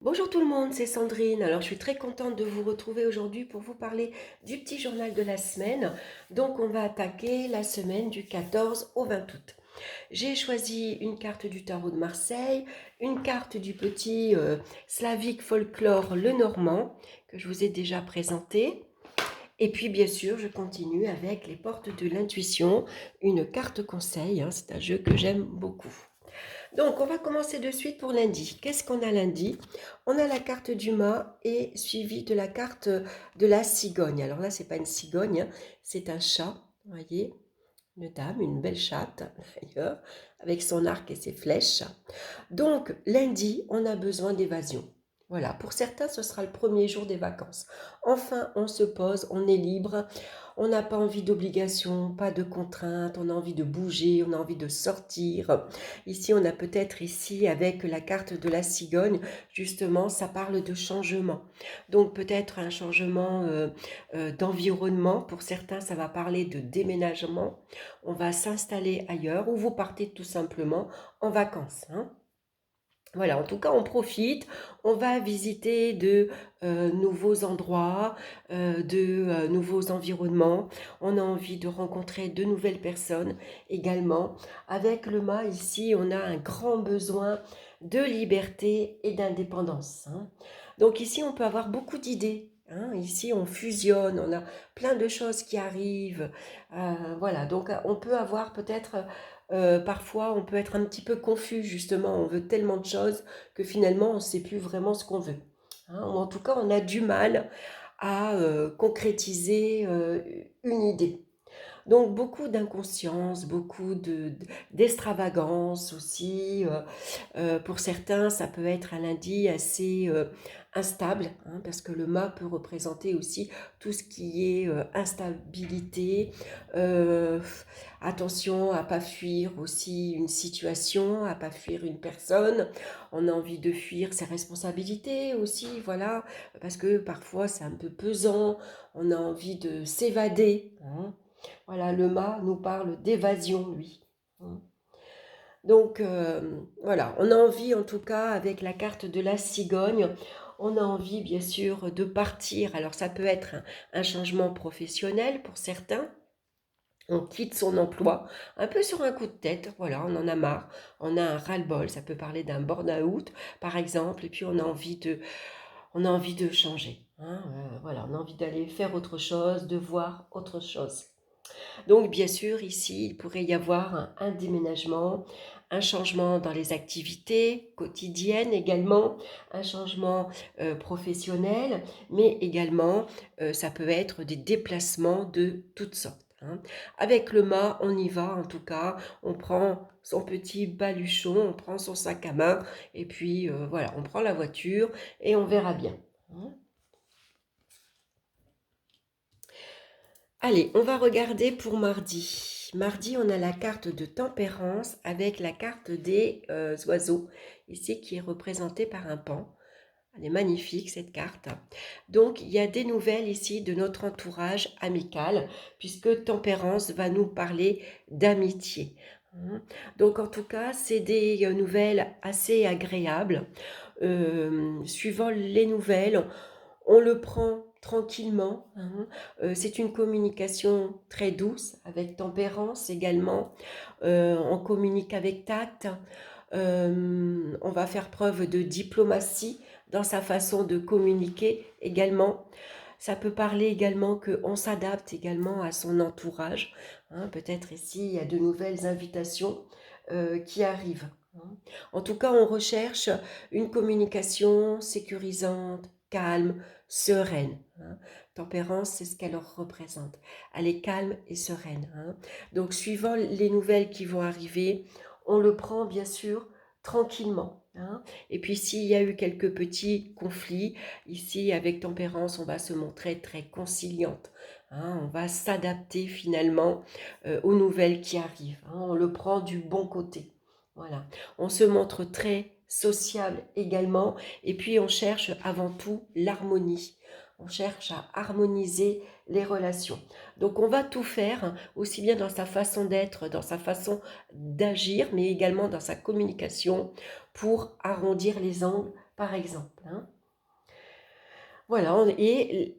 Bonjour tout le monde, c'est Sandrine. Alors je suis très contente de vous retrouver aujourd'hui pour vous parler du petit journal de la semaine. Donc on va attaquer la semaine du 14 au 20 août. J'ai choisi une carte du tarot de Marseille, une carte du petit slavique folklore le normand que je vous ai déjà présenté. Et puis bien sûr, je continue avec les portes de l'intuition, une carte conseil, hein, c'est un jeu que j'aime beaucoup. Donc, on va commencer de suite pour lundi. Qu'est-ce qu'on a lundi? On a la carte du mât et suivi de la carte de la cigogne. Alors là, c'est pas une cigogne, hein, c'est un chat, vous voyez, une dame, une belle chatte d'ailleurs, avec son arc et ses flèches. Donc, lundi, on a besoin d'évasion. Voilà, pour certains, ce sera le premier jour des vacances. Enfin, on se pose, on est libre, on n'a pas envie d'obligation, pas de contraintes, on a envie de bouger, on a envie de sortir. Ici, on a peut-être ici, avec la carte de la cigogne, justement, ça parle de changement. Donc, peut-être un changement d'environnement. Pour certains, ça va parler de déménagement. On va s'installer ailleurs ou vous partez tout simplement en vacances, hein. Voilà, en tout cas, on profite, on va visiter de nouveaux endroits, de nouveaux environnements. On a envie de rencontrer de nouvelles personnes également. Avec le mât, ici, on a un grand besoin de liberté et d'indépendance, hein. Donc ici, on peut avoir beaucoup d'idées, hein. Ici, on fusionne, on a plein de choses qui arrivent. Voilà, donc on peut avoir peut-être parfois, on peut être un petit peu confus, justement. On veut tellement de choses que finalement, on ne sait plus vraiment ce qu'on veut, hein. Ou en tout cas, on a du mal à concrétiser une idée. Donc, beaucoup d'inconscience, d'extravagance aussi. Pour certains, ça peut être un lundi assez instable, hein, parce que le mât peut représenter aussi tout ce qui est instabilité. Euh, Attention à pas fuir aussi une situation, à pas fuir une personne. On a envie de fuir ses responsabilités aussi, voilà, parce que parfois c'est un peu pesant. On a envie de s'évader, hein. Voilà, le mât nous parle d'évasion, lui, hein. Donc voilà, on a envie en tout cas avec la carte de la cigogne, on a envie bien sûr de partir. Alors ça peut être un changement professionnel pour certains. On quitte son emploi un peu sur un coup de tête, voilà, on en a marre, on a un ras-le-bol, ça peut parler d'un burn-out par exemple, et puis on a envie de changer, hein, voilà, on a envie d'aller faire autre chose, de voir autre chose. Donc, bien sûr, ici, il pourrait y avoir un déménagement, un changement dans les activités quotidiennes également, un changement professionnel, mais également, ça peut être des déplacements de toutes sortes, hein. Avec le mât, on y va en tout cas, on prend son petit baluchon, on prend son sac à main, et puis voilà, on prend la voiture et on verra bien, hein. Allez, on va regarder pour mardi. Mardi, on a la carte de tempérance avec la carte des oiseaux, ici qui est représentée par un paon. Elle est magnifique cette carte. Donc, il y a des nouvelles ici de notre entourage amical, puisque tempérance va nous parler d'amitié, hein. Donc, en tout cas, c'est des nouvelles assez agréables. Suivant les nouvelles, on le prend tranquillement, hein. C'est une communication très douce, avec tempérance également. On communique avec tact. On va faire preuve de diplomatie dans sa façon de communiquer également. Ça peut parler également qu'on s'adapte également à son entourage, hein. Peut-être ici, il y a de nouvelles invitations qui arrivent, hein. En tout cas, on recherche une communication sécurisante, calme, sereine, hein. Tempérance, c'est ce qu'elle représente. Elle est calme et sereine, hein. Donc, suivant les nouvelles qui vont arriver, on le prend bien sûr tranquillement, hein. Et puis, s'il y a eu quelques petits conflits, ici, avec tempérance, on va se montrer très conciliante, hein. On va s'adapter finalement aux nouvelles qui arrivent, hein. On le prend du bon côté. Voilà. On se montre très sociable également. Et puis, on cherche avant tout l'harmonie. On cherche à harmoniser les relations. Donc, on va tout faire, hein, aussi bien dans sa façon d'être, dans sa façon d'agir, mais également dans sa communication pour arrondir les angles par exemple, hein. Voilà, et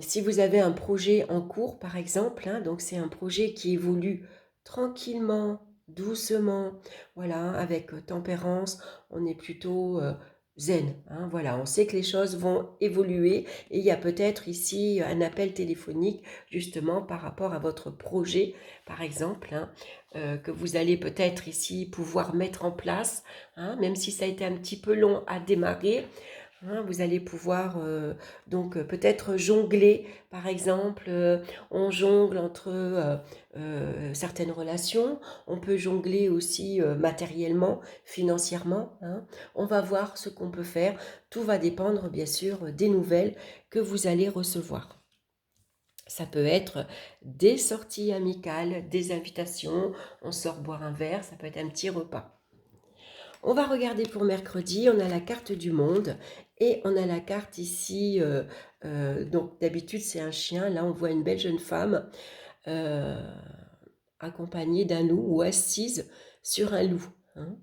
si vous avez un projet en cours, par exemple, hein, donc c'est un projet qui évolue tranquillement, doucement, voilà, avec tempérance, on est plutôt zen, hein, voilà, on sait que les choses vont évoluer et il y a peut-être ici un appel téléphonique justement par rapport à votre projet, par exemple, hein, que vous allez peut-être ici pouvoir mettre en place, hein, même si ça a été un petit peu long à démarrer. Hein, vous allez pouvoir donc peut-être jongler, par exemple, on jongle entre certaines relations, on peut jongler aussi matériellement, financièrement, hein. On va voir ce qu'on peut faire. Tout va dépendre, bien sûr, des nouvelles que vous allez recevoir. Ça peut être des sorties amicales, des invitations, on sort boire un verre, ça peut être un petit repas. On va regarder pour mercredi, on a la carte du monde et on a la carte ici, donc d'habitude c'est un chien, là on voit une belle jeune femme euh, accompagnée d'un loup ou assise sur un loup, hein.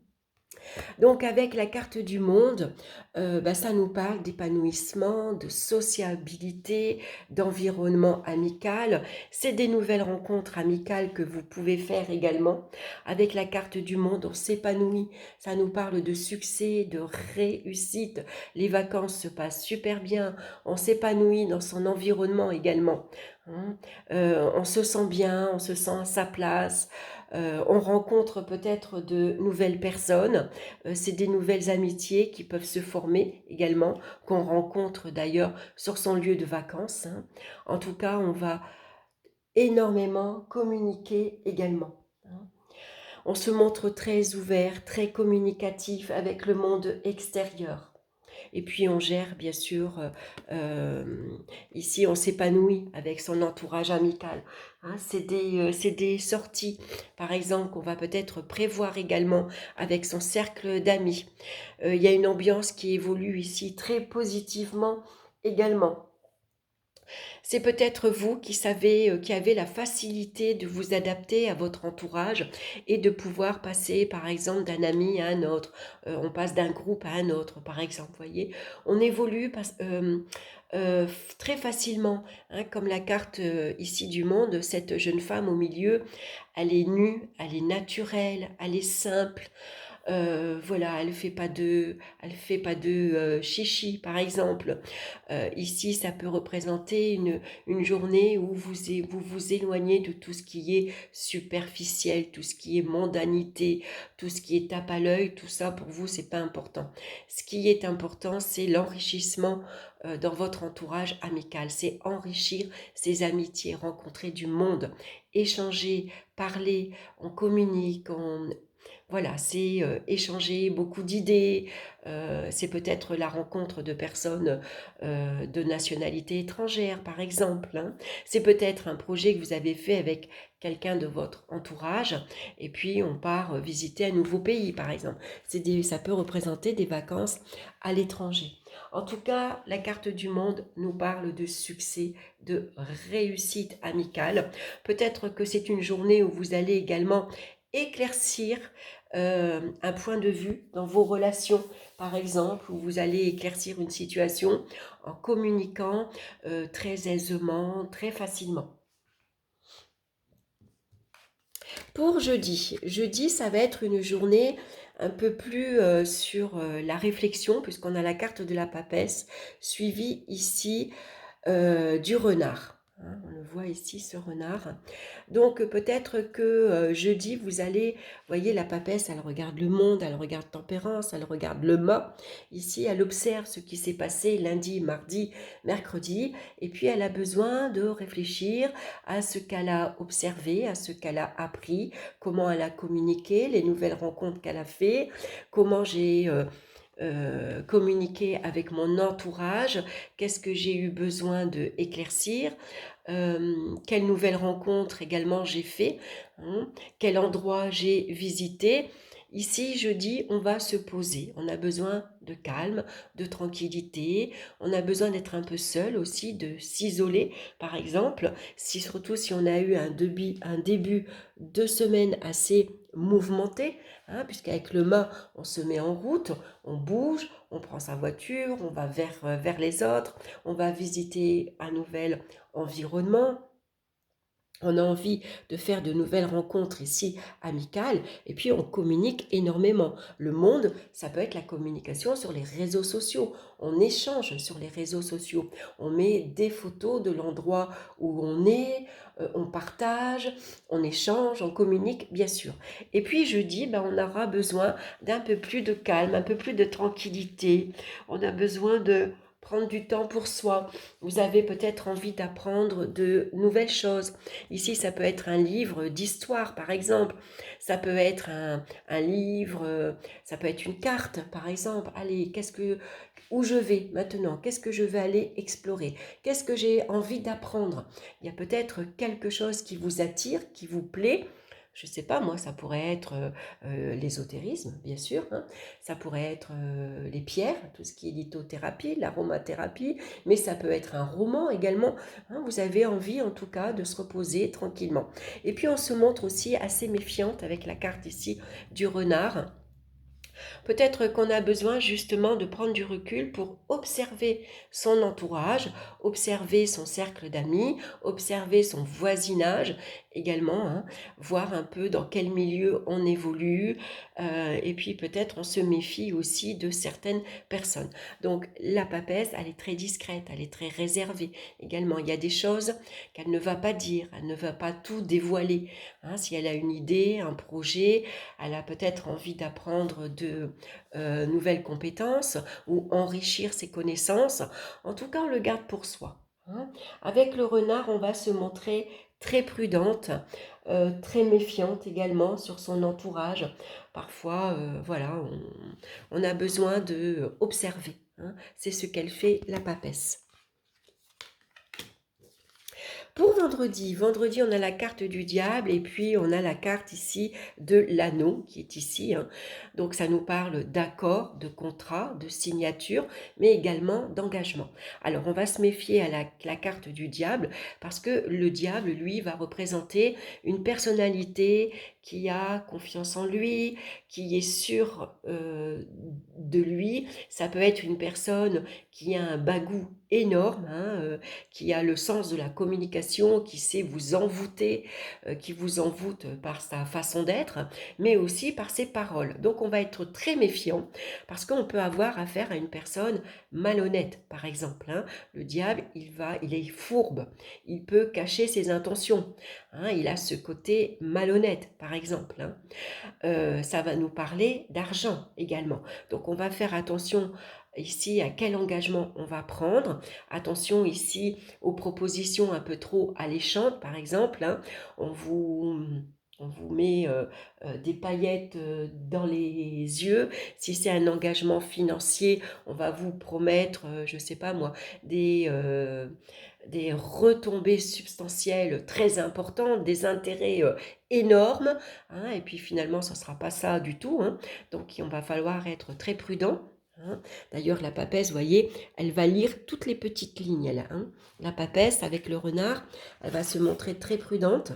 Donc avec la carte du monde, ça nous parle d'épanouissement, de sociabilité, d'environnement amical. C'est des nouvelles rencontres amicales que vous pouvez faire également. Avec la carte du monde, on s'épanouit. Ça nous parle de succès, de réussite. Les vacances se passent super bien. On s'épanouit dans son environnement également, hein. On se sent bien, on se sent à sa place. On rencontre peut-être de nouvelles personnes. C'est des nouvelles amitiés qui peuvent se former également, qu'on rencontre d'ailleurs sur son lieu de vacances, hein. En tout cas, on va énormément communiquer également, hein. On se montre très ouvert, très communicatif avec le monde extérieur. Et puis on gère bien sûr, ici on s'épanouit avec son entourage amical, hein. C'est des sorties, par exemple, qu'on va peut-être prévoir également avec son cercle d'amis. Il y a une ambiance qui évolue ici très positivement également. C'est peut-être vous qui savez, qui avez la facilité de vous adapter à votre entourage et de pouvoir passer, par exemple, d'un ami à un autre. On passe d'un groupe à un autre, par exemple, voyez. On évolue très facilement, hein, comme la carte ici du monde, cette jeune femme au milieu, elle est nue, elle est naturelle, elle est simple. Voilà, elle fait pas de chichi, par exemple. Ici, ça peut représenter une journée où vous vous éloignez de tout ce qui est superficiel, tout ce qui est mondanité, tout ce qui est tape à l'œil, tout ça pour vous, c'est pas important. Ce qui est important, c'est l'enrichissement dans votre entourage amical, c'est enrichir ses amitiés, rencontrer du monde, échanger, parler, on communique, voilà, c'est échanger beaucoup d'idées, c'est peut-être la rencontre de personnes de nationalité étrangère, par exemple, hein. C'est peut-être un projet que vous avez fait avec quelqu'un de votre entourage, et puis on part visiter un nouveau pays, par exemple. Ça peut représenter des vacances à l'étranger. En tout cas, la carte du monde nous parle de succès, de réussite amicale. Peut-être que c'est une journée où vous allez également éclaircir un point de vue dans vos relations, par exemple, où vous allez éclaircir une situation en communiquant très aisément, très facilement. Pour jeudi, ça va être une journée un peu plus sur la réflexion, puisqu'on a la carte de la papesse, suivie ici du renard, hein. On le voit ici, ce renard. Donc peut-être que jeudi, vous allez, voyez, la papesse, elle regarde le monde, elle regarde Tempérance, elle regarde le mât. Ici, elle observe ce qui s'est passé lundi, mardi, mercredi, et puis elle a besoin de réfléchir à ce qu'elle a observé, à ce qu'elle a appris, comment elle a communiqué, les nouvelles rencontres qu'elle a fait, comment j'ai communiqué avec mon entourage, qu'est-ce que j'ai eu besoin de éclaircir, quelles nouvelles rencontres également j'ai fait, hein, quel endroit j'ai visité. Ici, je dis, on va se poser, on a besoin de calme, de tranquillité. On a besoin d'être un peu seul aussi, de s'isoler, par exemple, surtout si on a eu un début de semaine assez mouvementé, hein, puisqu'avec le mât, on se met en route, on bouge, on prend sa voiture, on va vers les autres, on va visiter un nouvel environnement. On a envie de faire de nouvelles rencontres ici amicales et puis on communique énormément. Le monde, ça peut être la communication sur les réseaux sociaux. On échange sur les réseaux sociaux. On met des photos de l'endroit où on est, on partage, on échange, on communique, bien sûr. Et puis jeudi, ben, on aura besoin d'un peu plus de calme, un peu plus de tranquillité. On a besoin de prendre du temps pour soi. Vous avez peut-être envie d'apprendre de nouvelles choses. Ici, ça peut être un livre d'histoire, par exemple. Ça peut être un livre, ça peut être une carte, par exemple. Allez, où je vais maintenant? Qu'est-ce que je vais aller explorer? Qu'est-ce que j'ai envie d'apprendre? Il y a peut-être quelque chose qui vous attire, qui vous plaît. Je ne sais pas, moi, ça pourrait être l'ésotérisme, bien sûr. Hein. Ça pourrait être les pierres, tout ce qui est lithothérapie, l'aromathérapie, mais ça peut être un roman également. Hein. Vous avez envie, en tout cas, de se reposer tranquillement. Et puis, on se montre aussi assez méfiante avec la carte ici du renard. Peut-être qu'on a besoin justement de prendre du recul pour observer son entourage, observer son cercle d'amis, observer son voisinage également, hein, voir un peu dans quel milieu on évolue, et puis peut-être on se méfie aussi de certaines personnes. Donc la papesse, elle est très discrète, elle est très réservée également. Il y a des choses qu'elle ne va pas dire, elle ne va pas tout dévoiler. Hein, si elle a une idée, un projet, elle a peut-être envie d'apprendre de nouvelles compétences ou enrichir ses connaissances. En tout cas, on le garde pour soi. Hein. Avec le renard, on va se montrer très prudente, très méfiante également sur son entourage. Parfois, voilà, on a besoin de observer. Hein. C'est ce qu'elle fait, la papesse. Pour vendredi, on a la carte du diable et puis on a la carte ici de l'anneau qui est ici. Hein. Donc ça nous parle d'accord, de contrat, de signature, mais également d'engagement. Alors on va se méfier à la carte du diable parce que le diable, lui, va représenter une personnalité qui a confiance en lui, qui est sûr de lui. Ça peut être une personne qui a un bagou énorme, hein, qui a le sens de la communication, qui sait vous envoûter, qui vous envoûte par sa façon d'être, mais aussi par ses paroles. Donc on va être très méfiant parce qu'on peut avoir affaire à une personne malhonnête, par exemple. Hein. Le diable, il est fourbe, il peut cacher ses intentions. Hein. Il a ce côté malhonnête, par exemple. Hein. Ça va nous parler d'argent également. Donc on va faire attention ici à quel engagement on va prendre. Attention ici aux propositions un peu trop alléchantes, par exemple. Hein. On vous met des paillettes dans les yeux. Si c'est un engagement financier, on va vous promettre, je ne sais pas moi, des retombées substantielles très importantes, des intérêts énormes. Hein, et puis finalement, ce ne sera pas ça du tout. Hein. Donc, il va falloir être très prudent. Hein. D'ailleurs, la papesse, vous voyez, elle va lire toutes les petites lignes. Là, hein. La papesse, avec le renard, elle va se montrer très prudente.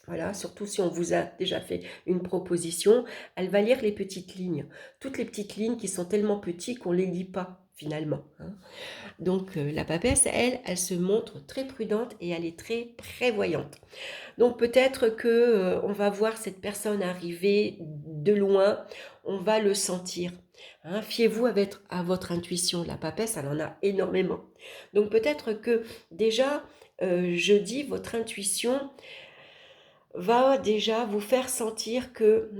Voilà, surtout si on vous a déjà fait une proposition, elle va lire les petites lignes. Toutes les petites lignes qui sont tellement petites qu'on ne les lit pas finalement. Hein. Donc la papesse, elle se montre très prudente et elle est très prévoyante. Donc peut-être que on va voir cette personne arriver de loin, on va le sentir. Hein. Fiez-vous à votre intuition. La papesse, elle en a énormément. Donc peut-être que déjà, jeudi, votre intuition va déjà vous faire sentir que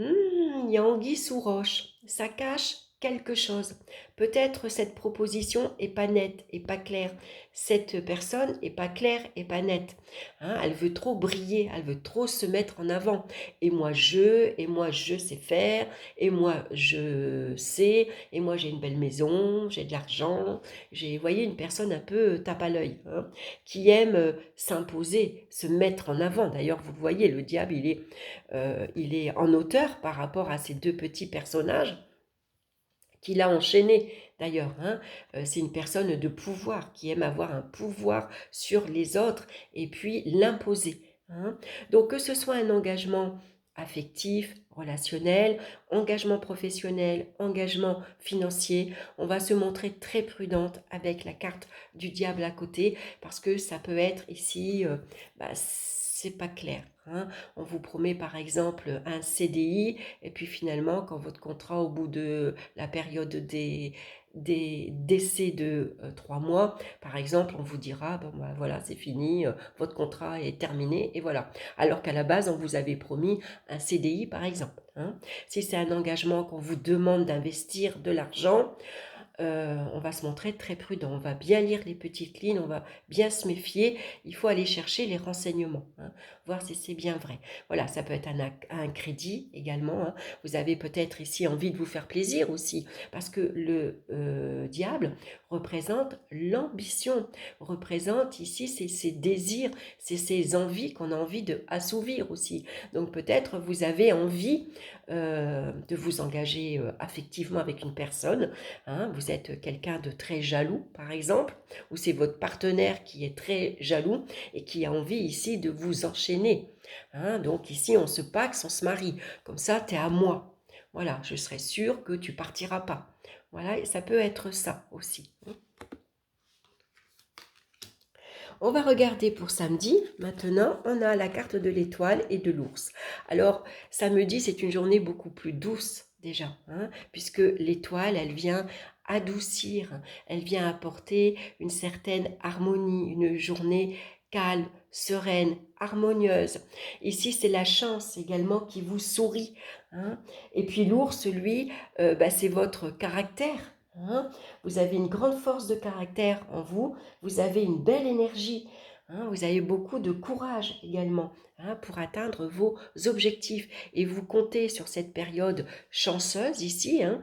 il y a anguille sous roche, ça cache quelque chose. Peut-être cette proposition est pas nette, est pas claire. Cette personne est pas claire, est pas nette. Hein, elle veut trop briller, elle veut trop se mettre en avant. Et moi je sais faire, et moi je sais, et moi j'ai une belle maison, j'ai de l'argent. Vous voyez, une personne un peu tape à l'œil, hein, qui aime s'imposer, se mettre en avant. D'ailleurs, vous le voyez, le diable, il est en hauteur par rapport à ces deux petits personnages qui l'a enchaîné d'ailleurs. Hein. C'est une personne de pouvoir qui aime avoir un pouvoir sur les autres et puis l'imposer. Hein. Donc que ce soit un engagement affectif, relationnel, engagement professionnel, engagement financier, on va se montrer très prudente avec la carte du diable à côté parce que ça peut être ici, c'est pas clair. Hein. On vous promet par exemple un CDI et puis finalement quand votre contrat au bout de la période des décès de 3 mois, par exemple, on vous dira, bon, bah, voilà, c'est fini, votre contrat est terminé, et voilà. Alors qu'à la base, on vous avait promis un CDI, par exemple. Hein. Si c'est un engagement qu'on vous demande d'investir de l'argent, on va se montrer très prudent, on va bien lire les petites lignes, on va bien se méfier, il faut aller chercher les renseignements, hein, voir si c'est bien vrai. Voilà, ça peut être un crédit également, hein. Vous avez peut-être ici envie de vous faire plaisir aussi, parce que le diable représente l'ambition, représente ici ses désirs, c'est ses envies qu'on a envie de assouvir aussi. Donc peut-être vous avez envie de vous engager affectivement avec une personne. Hein, vous êtes quelqu'un de très jaloux, par exemple, ou c'est votre partenaire qui est très jaloux et qui a envie ici de vous enchaîner. Hein, donc ici, on se paxe, on se marie. Comme ça, tu es à moi. Voilà, je serai sûre que tu partiras pas. Voilà, et ça peut être ça aussi. On va regarder pour samedi. Maintenant, on a la carte de l'étoile et de l'ours. Alors, samedi, c'est une journée beaucoup plus douce déjà, hein, puisque l'étoile, elle vient adoucir, elle vient apporter une certaine harmonie, une journée calme, sereine, harmonieuse. Ici, c'est la chance également qui vous sourit. Hein. Et puis l'ours, lui, c'est votre caractère. Hein. Vous avez une grande force de caractère en vous, vous avez une belle énergie, hein, vous avez beaucoup de courage également, hein, pour atteindre vos objectifs. Et vous comptez sur cette période chanceuse ici, hein,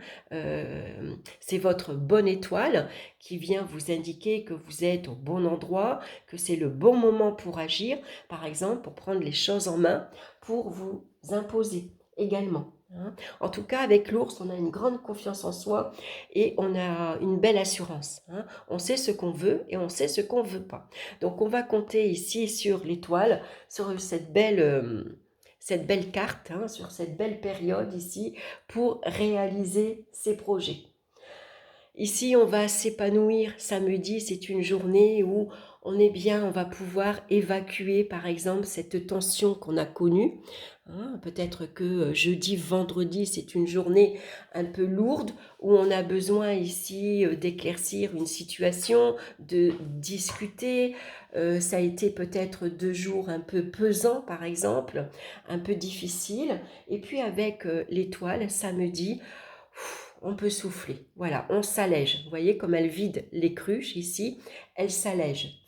c'est votre bonne étoile qui vient vous indiquer que vous êtes au bon endroit, que c'est le bon moment pour agir, par exemple pour prendre les choses en main, pour vous imposer également. Hein. En tout cas, avec l'ours, on a une grande confiance en soi et on a une belle assurance. Hein. On sait ce qu'on veut et on sait ce qu'on ne veut pas. Donc, on va compter ici sur l'étoile, sur cette belle carte, hein, sur cette belle période ici pour réaliser ses projets. Ici, on va s'épanouir. Samedi, c'est une journée où on est bien, on va pouvoir évacuer, par exemple, cette tension qu'on a connue. Hein, peut-être que jeudi, vendredi, c'est une journée un peu lourde où on a besoin ici d'éclaircir une situation, de discuter. Ça a été peut-être 2 jours un peu pesants, par exemple, un peu difficiles. Et puis avec l'étoile, samedi, on peut souffler. Voilà, on s'allège. Vous voyez comme elle vide les cruches ici, elle s'allège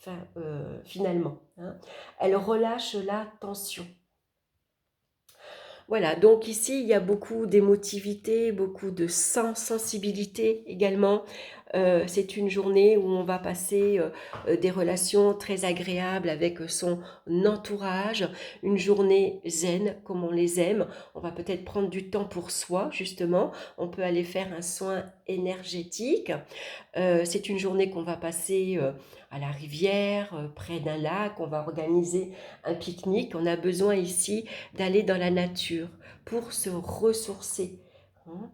finalement. Hein. Elle relâche la tension. Voilà, donc ici, il y a beaucoup d'émotivité, beaucoup de sensibilité également. C'est une journée où on va passer des relations très agréables avec son entourage, une journée zen comme on les aime. On va peut-être prendre du temps pour soi, justement. On peut aller faire un soin énergétique. C'est une journée qu'on va passer à la rivière, près d'un lac. On va organiser un pique-nique. On a besoin ici d'aller dans la nature pour se ressourcer. Hein.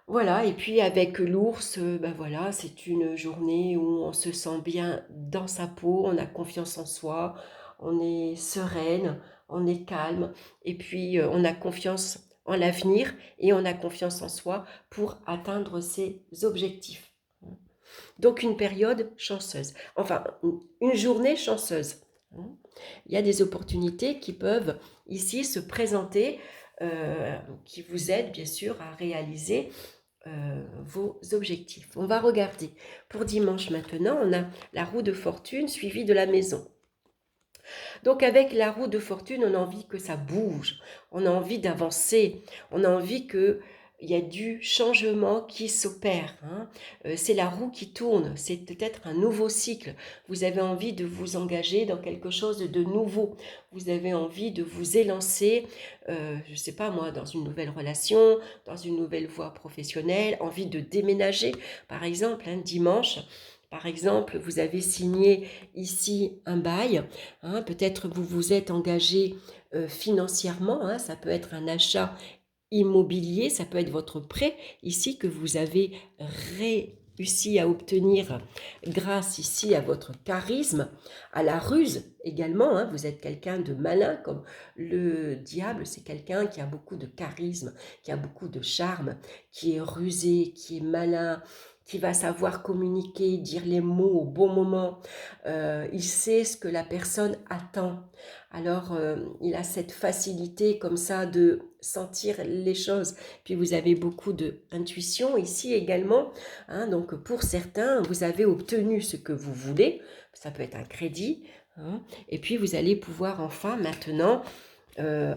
Voilà, et puis avec l'ours, voilà, c'est une journée où on se sent bien dans sa peau, on a confiance en soi, on est sereine, on est calme, et puis on a confiance en l'avenir et on a confiance en soi pour atteindre ses objectifs. Donc une période chanceuse, enfin une journée chanceuse. Il y a des opportunités qui peuvent ici se présenter, qui vous aident bien sûr à réaliser vos objectifs. On va regarder. Pour dimanche maintenant, on a la roue de fortune suivie de la maison. Donc avec la roue de fortune, on a envie que ça bouge, on a envie d'avancer, on a envie que il y a du changement qui s'opère, hein. C'est la roue qui tourne, c'est peut-être un nouveau cycle. Vous avez envie de vous engager dans quelque chose de nouveau. Vous avez envie de vous élancer, je ne sais pas moi, dans une nouvelle relation, dans une nouvelle voie professionnelle, envie de déménager. Par exemple, un dimanche, par exemple, vous avez signé ici un bail, hein, peut-être vous vous êtes engagé financièrement, hein, ça peut être un achat immobilier, ça peut être votre prêt ici que vous avez réussi à obtenir grâce ici à votre charisme, à la ruse également, hein. Vous êtes quelqu'un de malin, comme le diable, c'est quelqu'un qui a beaucoup de charisme, qui a beaucoup de charme, qui est rusé, qui est malin, qui va savoir communiquer, dire les mots au bon moment. Il sait ce que la personne attend. Alors, il a cette facilité comme ça de sentir les choses. Puis vous avez beaucoup d'intuition ici également, hein. Donc, pour certains, vous avez obtenu ce que vous voulez. Ça peut être un crédit, hein. Et puis, vous allez pouvoir enfin maintenant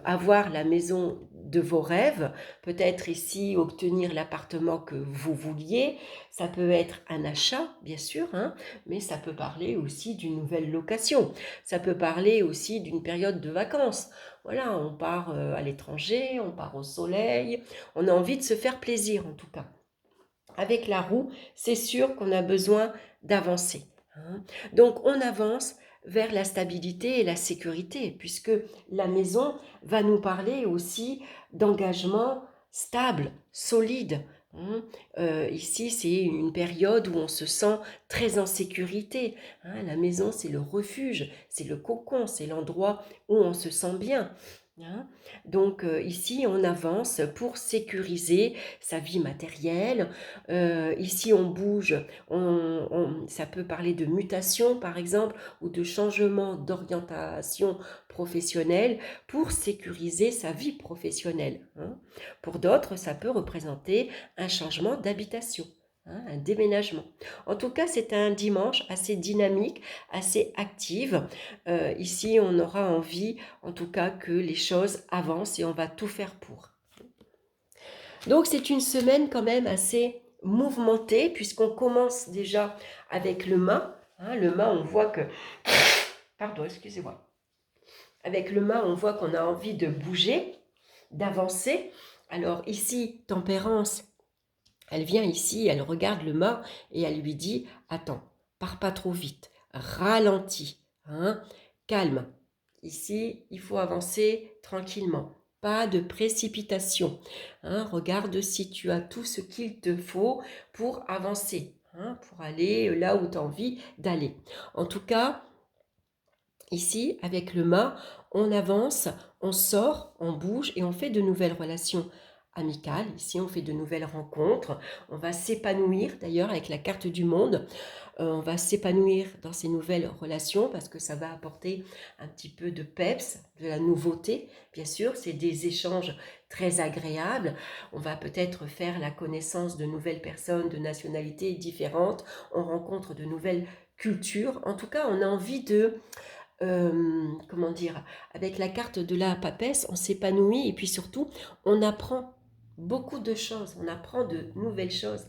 avoir la maison de vos rêves, peut-être ici obtenir l'appartement que vous vouliez, ça peut être un achat, bien sûr, hein, mais ça peut parler aussi d'une nouvelle location, ça peut parler aussi d'une période de vacances. Voilà, on part à l'étranger, on part au soleil, on a envie de se faire plaisir en tout cas. Avec la roue, c'est sûr qu'on a besoin d'avancer, hein. Donc on avance vers la stabilité et la sécurité, puisque la maison va nous parler aussi d'engagement stable, solide, hein. Ici, c'est une période où on se sent très en sécurité, hein. La maison, c'est le refuge, c'est le cocon, c'est l'endroit où on se sent bien, hein. Donc ici, on avance pour sécuriser sa vie matérielle. Ici, on bouge, ça peut parler de mutation, par exemple, ou de changement d'orientation professionnelle pour sécuriser sa vie professionnelle, hein. Pour d'autres, ça peut représenter un changement d'habitation, hein, un déménagement. En tout cas, c'est un dimanche assez dynamique, assez active. Ici, on aura envie, en tout cas, que les choses avancent et on va tout faire pour. Donc c'est une semaine quand même assez mouvementée puisqu'on commence déjà avec le mât, hein. Le mât, on voit que... Pardon, excusez-moi. Avec le mât, on voit qu'on a envie de bouger, d'avancer. Alors ici, Tempérance, elle vient ici, elle regarde le mât et elle lui dit « Attends, pars pas trop vite, ralentis, hein, calme. Ici, il faut avancer tranquillement. Pas de précipitation, hein. Regarde si tu as tout ce qu'il te faut pour avancer, hein, pour aller là où tu as envie d'aller. En tout cas, ici, avec le mât, on avance, on sort, on bouge et on fait de nouvelles relations amicales. Ici, on fait de nouvelles rencontres. On va s'épanouir d'ailleurs avec la carte du monde. On va s'épanouir dans ces nouvelles relations parce que ça va apporter un petit peu de peps, de la nouveauté. Bien sûr, c'est des échanges très agréables. On va peut-être faire la connaissance de nouvelles personnes de nationalités différentes. On rencontre de nouvelles cultures. En tout cas, on a envie de... comment dire, avec la carte de la papesse, on s'épanouit et puis surtout, on apprend beaucoup de choses, on apprend de nouvelles choses.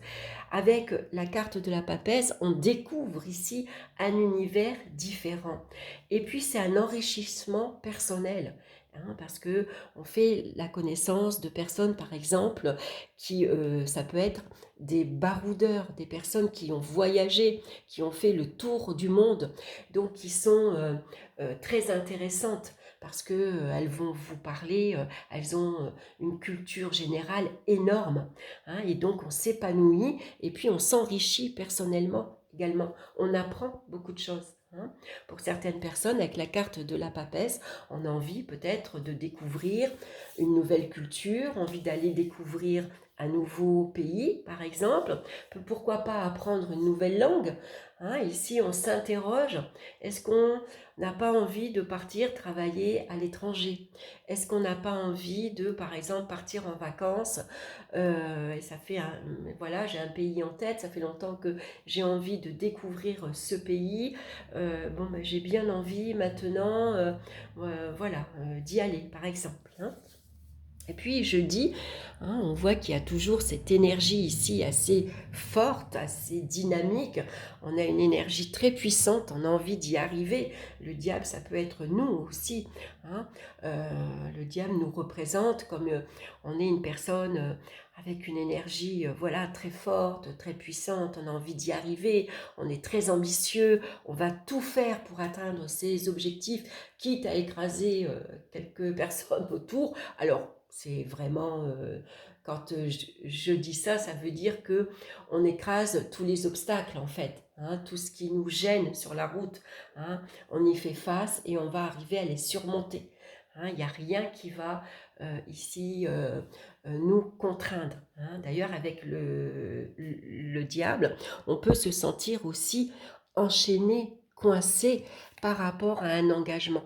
Avec la carte de la papesse, on découvre ici un univers différent. Et puis, c'est un enrichissement personnel, hein, parce que on fait la connaissance de personnes, par exemple, qui, ça peut être des baroudeurs, des personnes qui ont voyagé, qui ont fait le tour du monde, donc qui sont très intéressantes parce que elles vont vous parler, elles ont une culture générale énorme, hein, et donc on s'épanouit et puis on s'enrichit personnellement également. On apprend beaucoup de choses, hein. Pour certaines personnes, avec la carte de la papesse, on a envie peut-être de découvrir une nouvelle culture, envie d'aller découvrir un nouveau pays, par exemple. Pourquoi pas apprendre une nouvelle langue, hein. Ici, on s'interroge, est-ce qu'on n'a pas envie de partir travailler à l'étranger? Est-ce qu'on n'a pas envie de, par exemple, partir en vacances et ça fait voilà, j'ai un pays en tête, ça fait longtemps que j'ai envie de découvrir ce pays. Bon, ben, j'ai bien envie maintenant, voilà, d'y aller, par exemple, hein. Et puis jeudi, on voit qu'il y a toujours cette énergie ici assez forte, assez dynamique. On a une énergie très puissante, on a envie d'y arriver. Le diable, ça peut être nous aussi. hein. Le diable nous représente comme on est une personne avec une énergie voilà, très forte, très puissante. On a envie d'y arriver, on est très ambitieux, on va tout faire pour atteindre ses objectifs, quitte à écraser quelques personnes autour. Alors, c'est vraiment, quand je dis ça, ça veut dire que on écrase tous les obstacles en fait, tout ce qui nous gêne sur la route, on y fait face et on va arriver à les surmonter. Il n'y a rien qui va ici nous contraindre. D'ailleurs, avec le diable, on peut se sentir aussi enchaîné, coincé par rapport à un engagement.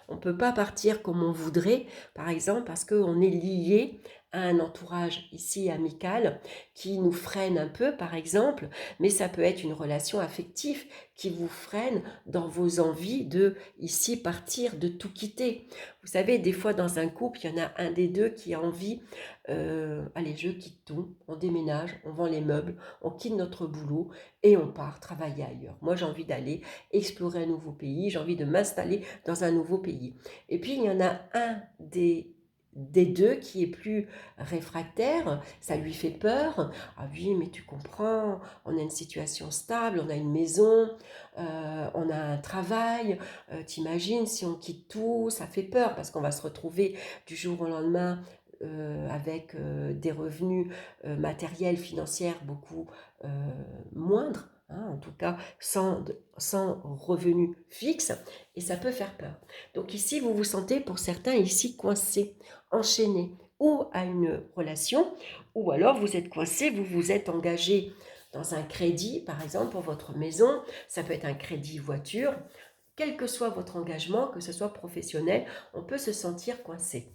On ne peut pas partir comme on voudrait, par exemple, parce qu'on est lié à un entourage ici amical qui nous freine un peu, par exemple, mais ça peut être une relation affective qui vous freine dans vos envies de ici partir, de tout quitter. Vous savez, des fois dans un couple, il y en a un des deux qui a envie, allez, je quitte tout, on déménage, on vend les meubles, on quitte notre boulot et on part travailler ailleurs. Moi, j'ai envie d'aller explorer un nouveau pays, j'ai envie de m'installer dans un nouveau pays. Et puis, il y en a un des deux qui est plus réfractaire, ça lui fait peur. Ah oui, mais tu comprends, on a une situation stable, on a une maison, on a un travail. T'imagines, si on quitte tout, ça fait peur parce qu'on va se retrouver du jour au lendemain avec des revenus matériels, financiers beaucoup moindres. En tout cas sans revenus fixes, et ça peut faire peur. Donc ici, vous vous sentez pour certains ici coincé, enchaîné, ou à une relation, ou alors vous êtes coincé, vous vous êtes engagé dans un crédit, par exemple pour votre maison, ça peut être un crédit voiture, quel que soit votre engagement, que ce soit professionnel, on peut se sentir coincé.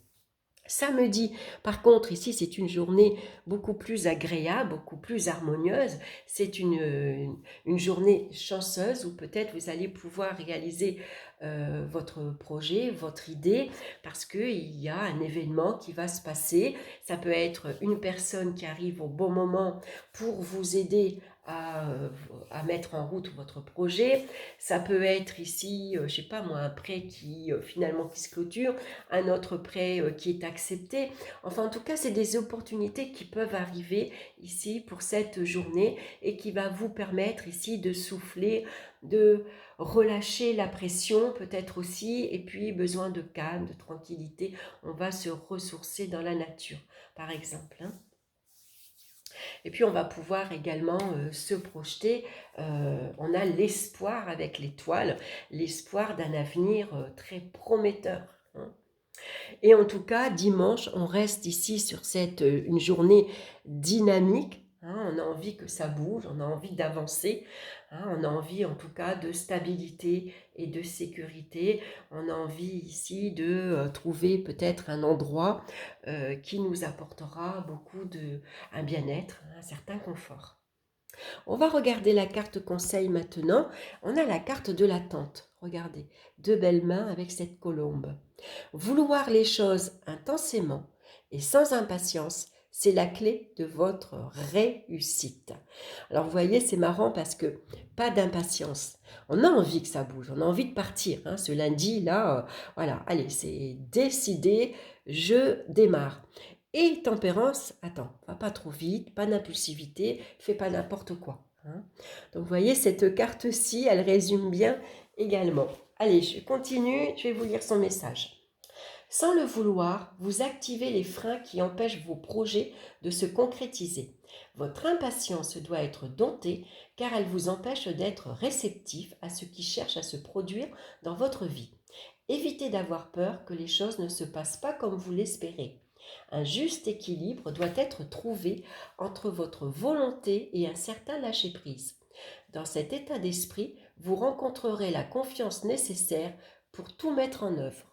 Samedi, par contre, ici, c'est une journée beaucoup plus agréable, beaucoup plus harmonieuse. C'est une journée chanceuse où peut-être vous allez pouvoir réaliser votre projet, votre idée, parce qu'il y a un événement qui va se passer. Ça peut être une personne qui arrive au bon moment pour vous aider à mettre en route votre projet. Ça peut être ici, je ne sais pas moi, un prêt qui finalement qui se clôture, un autre prêt qui est accepté. Enfin, en tout cas, c'est des opportunités qui peuvent arriver ici pour cette journée et qui va vous permettre ici de souffler, de relâcher la pression peut-être aussi, et puis besoin de calme, de tranquillité. On va se ressourcer dans la nature, par exemple. Et puis on va pouvoir également se projeter, on a l'espoir avec l'étoile, l'espoir d'un avenir très prometteur. Et en tout cas, dimanche, on reste ici sur une journée dynamique. On a envie que ça bouge, on a envie d'avancer, on a envie en tout cas de stabilité et de sécurité. On a envie ici de trouver peut-être un endroit qui nous apportera un bien-être, un certain confort. On va regarder la carte conseil maintenant. On a la carte de l'attente. Regardez, deux belles mains avec cette colombe. Vouloir les choses intensément et sans impatience, c'est la clé de votre réussite. Alors vous voyez, c'est marrant parce que pas d'impatience. On a envie que ça bouge, on a envie de partir. Ce lundi, là, voilà, allez, c'est décidé, je démarre. Et tempérance, attends, va pas trop vite, pas d'impulsivité, fais pas n'importe quoi. Donc vous voyez, cette carte-ci, elle résume bien également. Allez, je continue, je vais vous lire son message. Sans le vouloir, vous activez les freins qui empêchent vos projets de se concrétiser. Votre impatience doit être domptée car elle vous empêche d'être réceptif à ce qui cherche à se produire dans votre vie. Évitez d'avoir peur que les choses ne se passent pas comme vous l'espérez. Un juste équilibre doit être trouvé entre votre volonté et un certain lâcher-prise. Dans cet état d'esprit, vous rencontrerez la confiance nécessaire pour tout mettre en œuvre.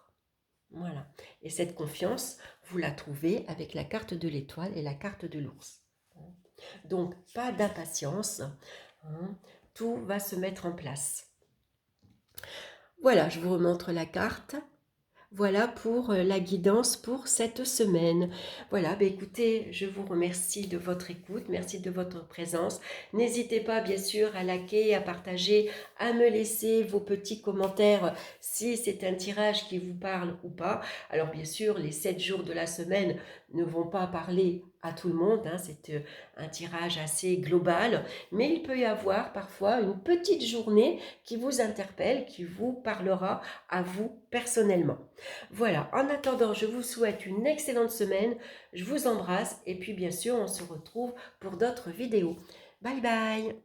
Voilà. Et cette confiance, vous la trouvez avec la carte de l'étoile et la carte de l'ours. Donc, pas d'impatience. Tout va se mettre en place. Voilà, je vous remontre la carte. Voilà pour la guidance pour cette semaine. Voilà, ben écoutez, je vous remercie de votre écoute, merci de votre présence. N'hésitez pas, bien sûr, à liker, à partager, à me laisser vos petits commentaires si c'est un tirage qui vous parle ou pas. Alors, bien sûr, les 7 jours de la semaine ne vont pas parler à tout le monde, hein, c'est un tirage assez global, mais il peut y avoir parfois une petite journée qui vous interpelle, qui vous parlera à vous personnellement. Voilà, en attendant, je vous souhaite une excellente semaine, je vous embrasse et puis bien sûr, on se retrouve pour d'autres vidéos. Bye bye!